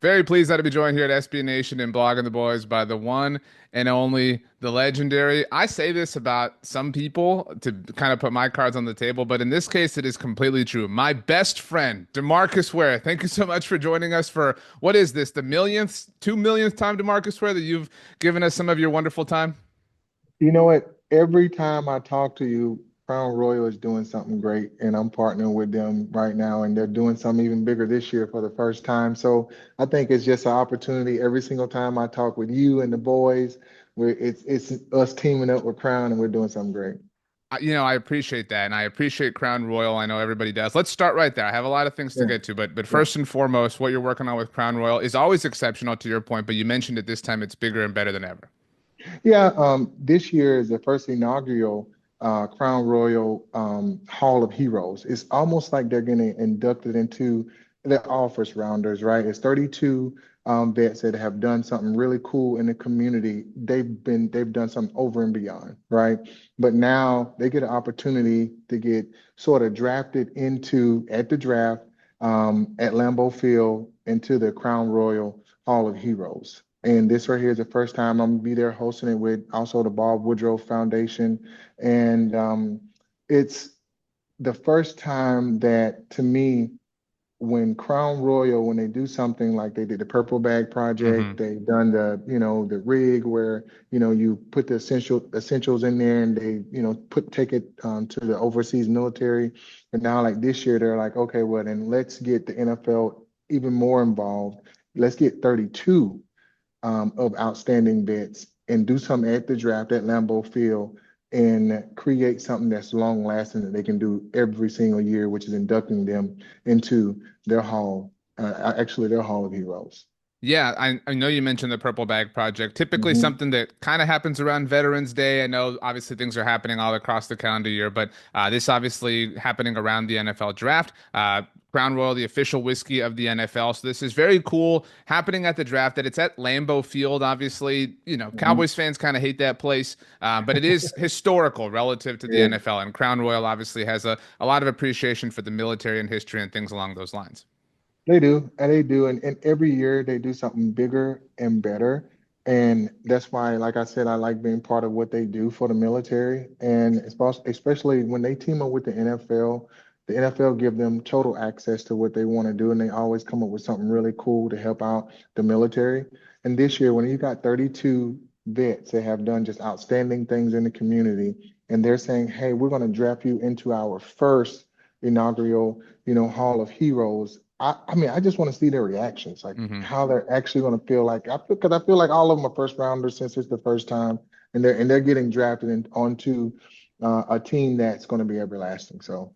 Very pleased that to be joined here at SB Nation and Blogging the Boys by the one and only, the legendary. I say this about some people to kind of put my cards on the table, but in this case, it is completely true. My best friend, DeMarcus Ware. Thank you so much for joining us for what is this, the millionth, 2 millionth time, DeMarcus Ware, that you've given us some of your wonderful time? You know what? Every time I talk to you, Crown Royal is doing something great, and I'm partnering with them right now, and they're doing something even bigger this year for the first time. So I think it's just an opportunity every single time I talk with you and the boys, where it's us teaming up with Crown, and we're doing something great. I appreciate that, and I appreciate Crown Royal. I know everybody does. Let's start right there. I have a lot of things to Yeah, get to, but yeah. first and foremost, what you're working on with Crown Royal is always exceptional to your point, but you mentioned it this time it's bigger and better than ever. Yeah, this year is the first inaugural Crown Royal Hall of Heroes. It's almost like they're getting inducted into the all first rounders, right? It's 32 vets that have done something really cool in the community. They've done something over and beyond, right? But now they get an opportunity to get sort of drafted into at the draft at Lambeau Field into the Crown Royal Hall of Heroes. And this right here is the first time I'm gonna be there hosting it with also the Bob Woodruff Foundation. And it's the first time that to me, when Crown Royal, when they do something like they did the Purple Bag Project, Hmm. they've done the rig where, you put the essentials in there and they, take it to the overseas military. And now like this year, they're like, okay, well then let's get the NFL even more involved. Let's get 32 of outstanding bets and do something at the draft at Lambeau Field and create something that's long lasting that they can do every single year, which is inducting them into their their Hall of Heroes. Yeah, I know you mentioned the Purple Bag Project. Typically Mhm. something that kind of happens around Veterans Day. I know obviously things are happening all across the calendar year, but this obviously happening around the NFL draft. Crown Royal, the official whiskey of the NFL. So this is very cool happening at the draft that it's at Lambeau Field. Obviously, Mhm. Cowboys fans kind of hate that place, but it is historical relative to the Yeah. NFL. And Crown Royal obviously has a lot of appreciation for the military and history and things along those lines. They do, and every year they do something bigger and better. And that's why, like I said, I like being part of what they do for the military. And especially when they team up with the NFL give them total access to what they want to do, and they always come up with something really cool to help out the military. And this year, when you got 32 vets that have done just outstanding things in the community, and they're saying, "Hey, we're going to draft you into our first inaugural, Hall of Heroes." I mean, I just want to see their reactions, like Hmm. how they're actually going to feel. Because I feel like all of them are first rounders since it's the first time, and they're getting drafted onto a team that's going to be everlasting. So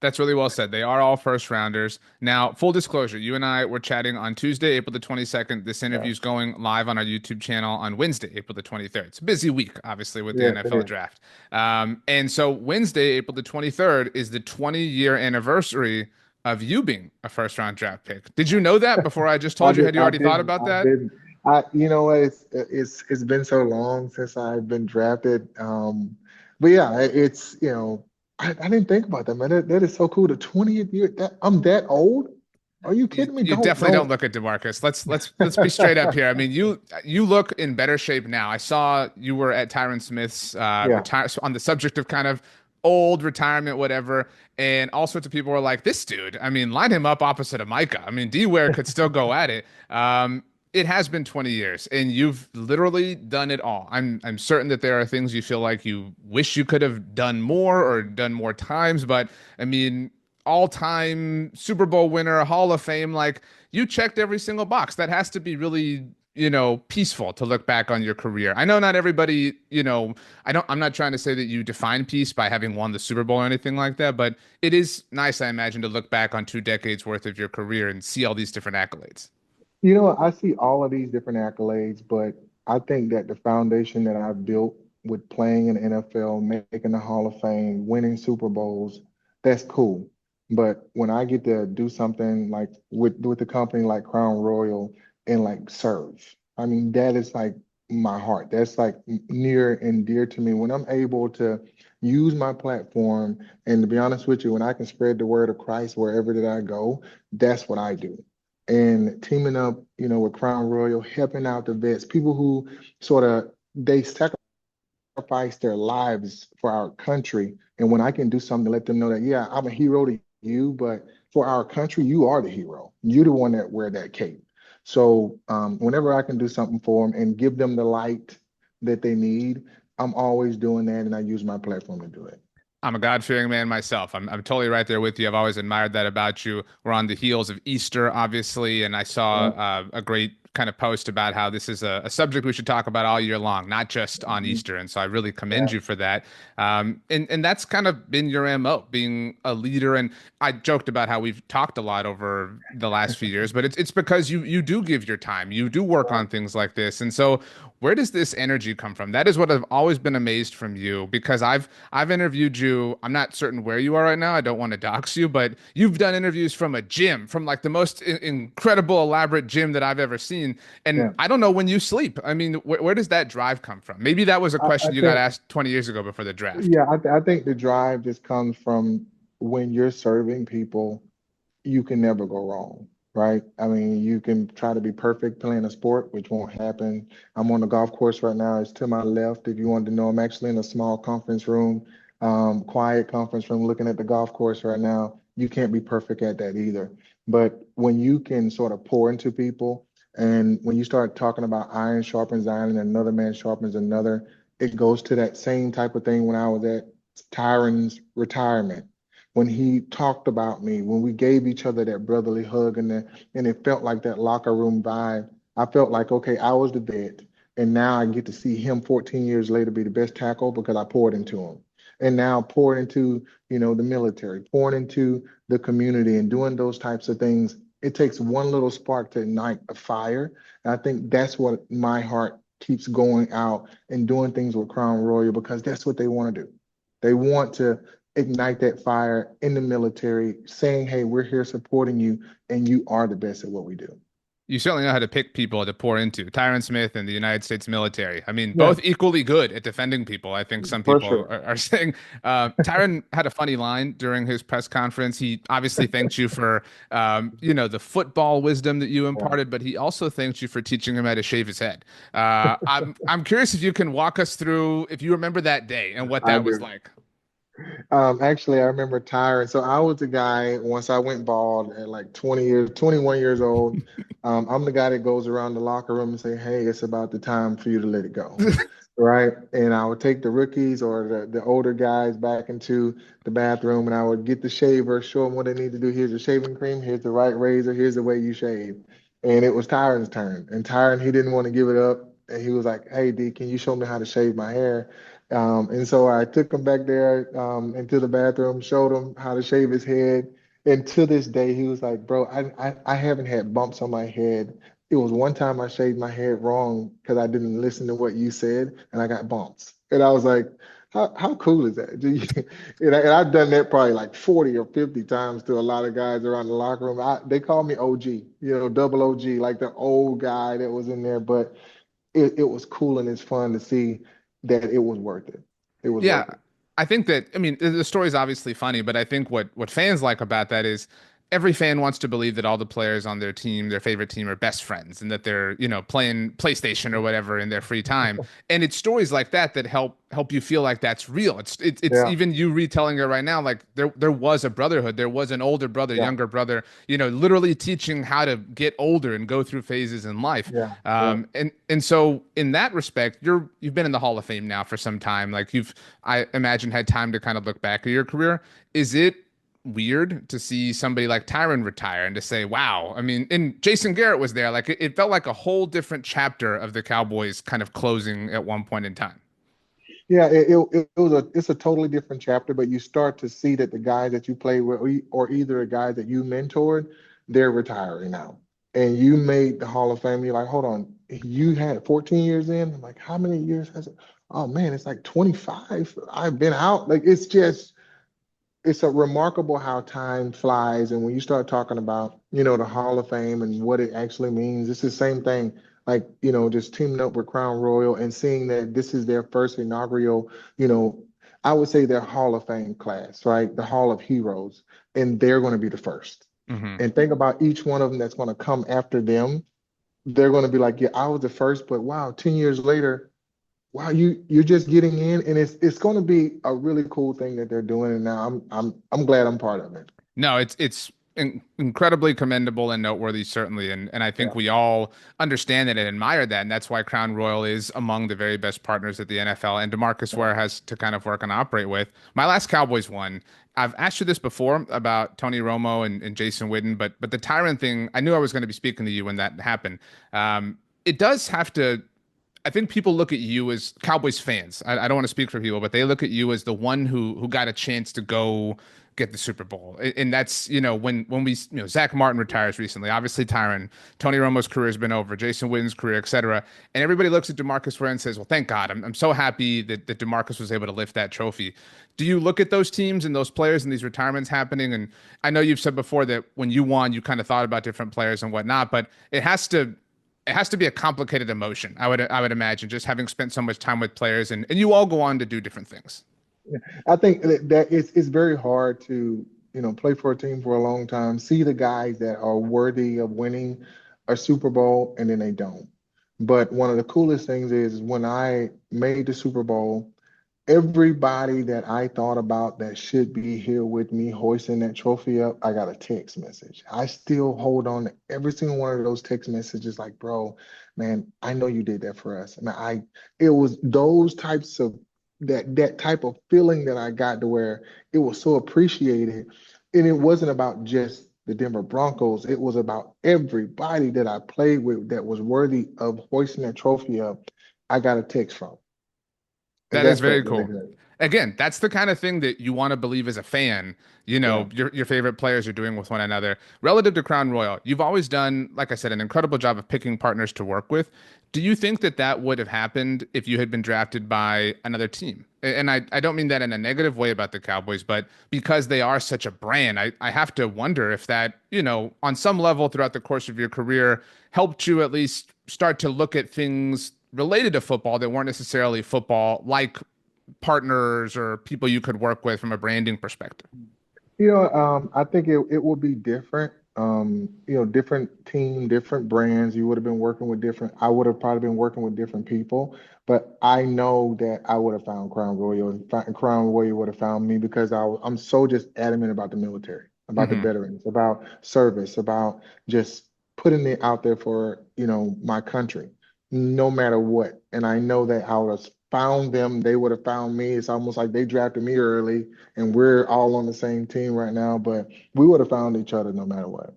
That's really well said. They are all first rounders. Now, full disclosure, you and I were chatting on Tuesday, April the 22nd. This interview yeah, is going live on our YouTube channel on Wednesday, April the 23rd. It's a busy week, obviously, with the yes, it NFL is. draft. And so Wednesday, April the 23rd, is the 20-year anniversary of you being a first round draft pick. Did you know that before I just I told you? did, Had you I already thought didn't, about I that? didn't. You know what? It's been so long since I've been drafted. But yeah, it's I didn't think about that, man. That is so cool. The 20th year. I'm that old? Are you You, kidding me? you Don't definitely don't don't. look at DeMarcus. Let's be straight up here. I mean, you look in better shape now. I saw you were at Tyron Smith's Yeah. retire on the subject of kind of old retirement, whatever, and all sorts of people were like, "This dude, I mean, line him up opposite of Micah. I mean, D Ware could still go at it." It has been 20 years, and you've literally done it all. I'm certain that there are things you feel like you wish you could have done more or done more times, but I mean, all-time Super Bowl winner, Hall of Fame, like you checked every single box. That has to be really, peaceful to look back on your career. I know not everybody, I'm not trying to say that you define peace by having won the Super Bowl or anything like that, but it is nice, I imagine, to look back on 2 decades worth of your career and see all these different accolades. I see all of these different accolades, but I think that the foundation that I've built with playing in the NFL, making the Hall of Fame, winning Super Bowls, that's cool. But when I get to do something like with the company like Crown Royal and like serve, I mean, that is like my heart. That's like near and dear to me. When I'm able to use my platform, and to be honest with you, when I can spread the word of Christ wherever that I go, that's what I do. and teaming up, with Crown Royal, helping out the vets, people who sort of they sacrifice their lives for our country. And when I can do something to let them know that, yeah, I'm a hero to you, but for our country, you are the hero. You're the one that wear that cape. So whenever I can do something for them and give them the light that they need, I'm always doing that, and I use my platform to do it. I'm a God-fearing man myself. I'm totally right there with you. I've always admired that about you. We're on the heels of Easter, obviously, and I saw Yeah. a great kind of post about how this is a subject we should talk about all year long, not just on Mhm. Easter. And so I really commend Yeah. you for that. And that's kind of been your MO, being a leader. And I joked about how we've talked a lot over the last few years, but it's because you do give your time, you do work Yeah. on things like this. And so where does this energy come from? That is what I've always been amazed from you because I've interviewed you. I'm not certain where you are right now. I don't want to dox you, but you've done interviews from a gym, from like the most incredible, elaborate gym that I've ever seen. And Yeah. I don't know when you sleep. I mean, where does that drive come from? Maybe that was a I question you got think, asked 20 years ago before the draft. yeah, I think the drive just comes from when you're serving people, you can never go wrong, right? I mean, you can try to be perfect playing a sport, which won't happen. I'm on the golf course right now. It's to my left. If you wanted to know, I'm actually in a small conference room, quiet conference room, looking at the golf course right now. You can't be perfect at that either. But when you can sort of pour into people, and when you start talking about iron sharpens iron and another man sharpens another, it goes to that same type of thing when I was at Tyron's retirement, when he talked about me, when we gave each other that brotherly hug, and it felt like that locker room vibe. I felt like, okay, I was the vet, and now I get to see him 14 years later be the best tackle because I poured into him. And now pouring into, the military, pouring into the community and doing those types of things. It takes one little spark to ignite a fire. And I think that's what my heart keeps going out and doing things with Crown Royal because that's what they want to do. They want to ignite that fire in the military, saying, hey, we're here supporting you, and you are the best at what we do. You certainly know how to pick people to pour into. Tyron Smith and the United States military. I mean, Yeah, both equally good at defending people. I think some for people sure. are saying. Tyron had a funny line during his press conference. He obviously thanked you for, the football wisdom that you Yeah, imparted, but he also thanked you for teaching him how to shave his head. I'm curious if you can walk us through if you remember that day and what I that was do. like. Actually, I remember Tyron. So I was the guy once I went bald at like 20 years, 21 years old. I'm the guy that goes around the locker room and say, "Hey, it's about the time for you to let it go." Right? And I would take the rookies or the older guys back into the bathroom, and I would get the shaver, show them what they need to do. Here's the shaving cream. Here's the right razor. Here's the way you shave. And it was Tyron's turn. And Tyron, he didn't want to give it up. And he was like, "Hey, D, can you show me how to shave my hair?" And so I took him back there into the bathroom, showed him how to shave his head. And to this day, he was like, bro, I haven't had bumps on my head. It was one time I shaved my head wrong because I didn't listen to what you said, and I got bumps. And I was like, how cool is that? And I've done that probably like 40 or 50 times to a lot of guys around the locker room. They call me OG, double OG, like the old guy that was in there. But it was cool and it's fun to see that it was worth it. It was Yeah, worth it. I think that I mean the story is obviously funny, but I think what fans like about that is every fan wants to believe that all the players on their team, their favorite team, are best friends and that they're, playing PlayStation or whatever in their free time. And it's stories like that that help you feel like that's real. It's Yeah, even you retelling it right now, like there was a brotherhood, there was an older brother, yeah, younger brother, literally teaching how to get older and go through phases in life. yeah, yeah. And so in that respect, you've been in the Hall of Fame now for some time. Like you've, I imagine, had time to kind of look back at your career. Is it weird to see somebody like Tyron retire and to say, wow, I mean, and Jason Garrett was there. Like it felt like a whole different chapter of the Cowboys kind of closing at one point in time. Yeah, it's a totally different chapter, but you start to see that the guys that you play with, or either the guys that you mentored, they're retiring now. And you made the Hall of Fame. You're like, hold on, you had 14 years in. I'm like, how many years has it? Oh man, it's like 25. I've been out. Like it's a remarkable how time flies. And when you start talking about, the Hall of Fame and what it actually means, it's the same thing. Like, just teaming up with Crown Royal and seeing that this is their first inaugural, you know, I would say their Hall of Fame class, right? The Hall of Heroes, and they're going to be the first. Hmm. And think about each one of them that's going to come after them. They're going to be like, yeah, I was the first, but wow, 10 years later, wow, you're just getting in, and it's going to be a really cool thing that they're doing. And now I'm glad I'm part of it. No, it's incredibly commendable and noteworthy, certainly, and I think Yeah. we all understand that and admire that, and that's why Crown Royal is among the very best partners that the NFL and DeMarcus Ware has to kind of work and operate with. My last Cowboys one, I've asked you this before about Tony Romo and Jason Witten, but the Tyron thing, I knew I was going to be speaking to you when that happened. It does have to. I think people look at you as Cowboys fans. I don't want to speak for people, but they look at you as the one who got a chance to go get the Super Bowl. And that's, when we, Zach Martin retires recently, obviously Tyron, Tony Romo's career has been over, Jason Witten's career, et cetera. And everybody looks at DeMarcus Ware and says, well, thank God. I'm so happy that DeMarcus was able to lift that trophy. Do you look at those teams and those players and these retirements happening? And I know you've said before that when you won, you kind of thought about different players and whatnot, but it has to be a complicated emotion. I would imagine, just having spent so much time with players, and you all go on to do different things. I think that it's very hard to, play for a team for a long time, see the guys that are worthy of winning a Super Bowl, and then they don't. But one of the coolest things is when I made the Super Bowl, everybody that I thought about that should be here with me hoisting that trophy up, I got a text message. I still hold on to every single one of those text messages, like, bro, man, I know you did that for us. And it was those types of that type of feeling that I got to where it was so appreciated. And it wasn't about just the Denver Broncos. It was about everybody that I played with that was worthy of hoisting that trophy up. I got a text from. And That is that very felt really cool. good. Again, that's the kind of thing that you want to believe as a fan, Yeah. your favorite players are doing with one another. Relative to Crown Royal, you've always done, like I said, an incredible job of picking partners to work with. Do you think that that would have happened if you had been drafted by another team? And I don't mean that in a negative way about the Cowboys, but because they are such a brand, I have to wonder if that, on some level throughout the course of your career helped you at least start to look at things related to football that weren't necessarily football, like partners or people you could work with from a branding perspective. I think it will be different. Different team, different brands. You would have been working with different, I would have probably been working with different people, but I know that I would have found Crown Royal and Crown Royal would have found me because I'm so just adamant about the military, about the Hmm. veterans, about service, about just putting it out there for, my country, no matter what. And I know that I would have found them, they would have found me. It's almost like they drafted me early and we're all on the same team right now, but we would have found each other no matter what.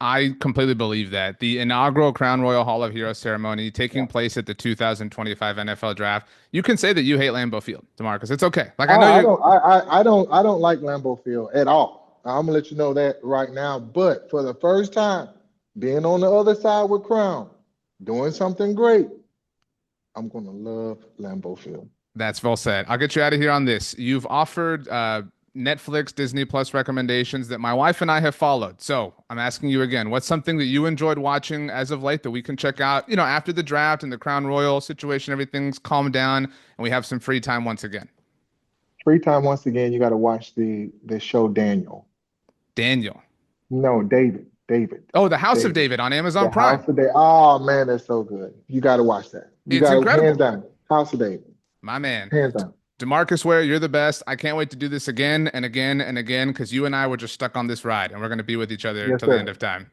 I completely believe that. The inaugural Crown Royal Hall of Heroes ceremony taking Yeah. place at the 2025 NFL Draft. You can say that you hate Lambeau Field, DeMarcus. It's okay. Like I know I you. don't I don't like Lambeau Field at all. I'm gonna let you know that right now. But for the first time, being on the other side with Crown, doing something great, I'm gonna love Lambeau Field. That's well said. I'll get you out of here on this. You've offered Netflix, Disney Plus recommendations that my wife and I have followed. So I'm asking you again, what's something that you enjoyed watching as of late that we can check out, after the draft and the Crown Royal situation, everything's calmed down and we have some free time once again? Free time once again, you gotta watch the show Daniel. Daniel. No, David. David. Oh, The House of David. David on Amazon The Prime. House of David. Oh man, that's so good. You gotta watch that. You It's gotta hands incredible. down. House of David. My man. Hands down. DeMarcus Ware, you're the best. I can't wait to do this again and again and again because you and I were just stuck on this ride and we're going to be with each other Yes, till the end sir. of time.